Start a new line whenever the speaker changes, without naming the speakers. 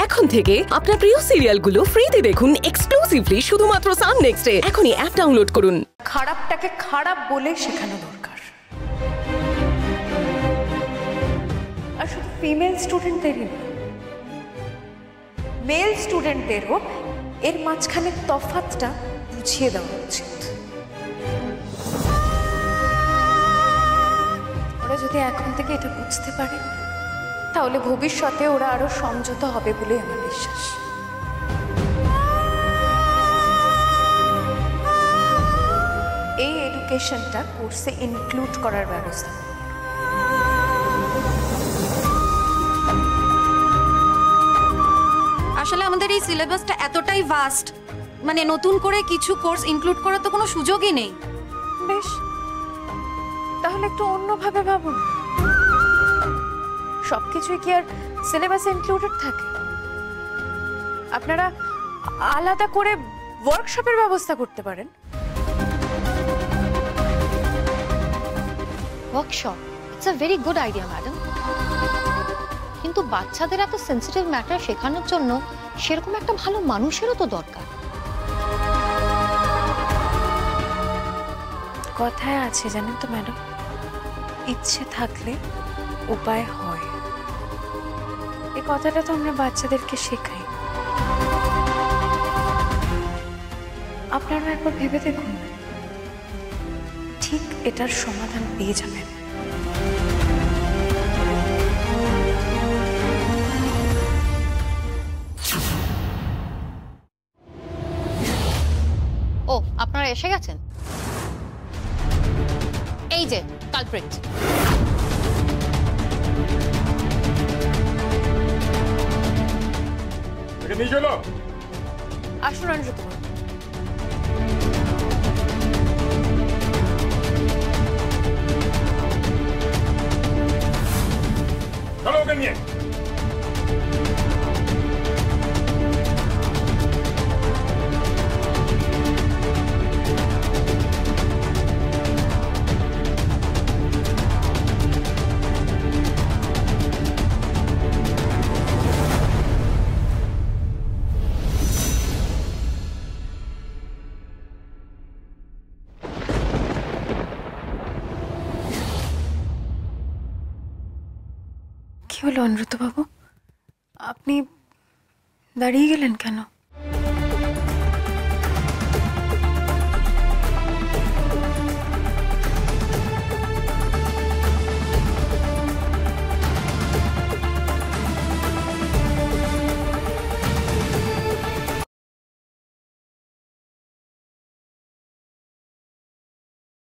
এখন থেকে আপনার প্রিয় সিরিয়ালগুলো ফ্রিতে দেখুন এক্সক্লুসিভলি শুধুমাত্র সান নেক্সটে। এখনই অ্যাপ ডাউনলোড করুন।
খারাপটাকে খারাপ বলে শেখানো দরকার। আর শুধু ফিমেল স্টুডেন্টদেরই না, মেল স্টুডেন্টদেরও এর মাঝখানে তফাৎটা বুঝিয়ে দেওয়া উচিত। ওরা যদি এখন থেকে এটা বুঝতে পারে তাহলে ভবিষ্যতে ওরা আরো সংযত হবে বলে আমার বিশ্বাস। এই এডুকেশনটা কোর্সে ইনক্লুড করার ব্যবস্থা।
আসলে আমাদের এই সিলেবাসটা এতটাই ভাস্ট, মানে নতুন করে কিছু কোর্স ইনক্লুড করার তো কোনো সুযোগই নেই।
বেশ, তাহলে একটু অন্যভাবে ভাবুন। সবকিছুই কি আর সিলেবাসে ইনক্লুডেড থাকে? আপনারা আলাদা করে ওয়ার্কশপের ব্যবস্থা করতে পারেন।
Workshop, it's a very good idea madam, কিন্তু বাচ্চাদের এত সেন্সিটিভ ম্যাটার শেখানোর জন্য সেরকম একটা ভালো মানুষেরও তো দরকার।
কথায় আছে জানেন তো ম্যাডাম, ইচ্ছে থাকলে উপায় হয়। এই কথাটা তো আমরা বাচ্চাদেরকে শেখাই। আপনারা একবার ভেবে দেখুন, ঠিক এটার সমাধান পেয়ে যাবেন।
ও, আপনারা এসে গেছেন। এই যে কালপ্রিট।
আসুন অনুরোধ করুন।
চলো ওকে নিয়ে।
কি হলো অনুরুদ্ধ বাবু, আপনি দাঁড়িয়ে গেলেন কেন?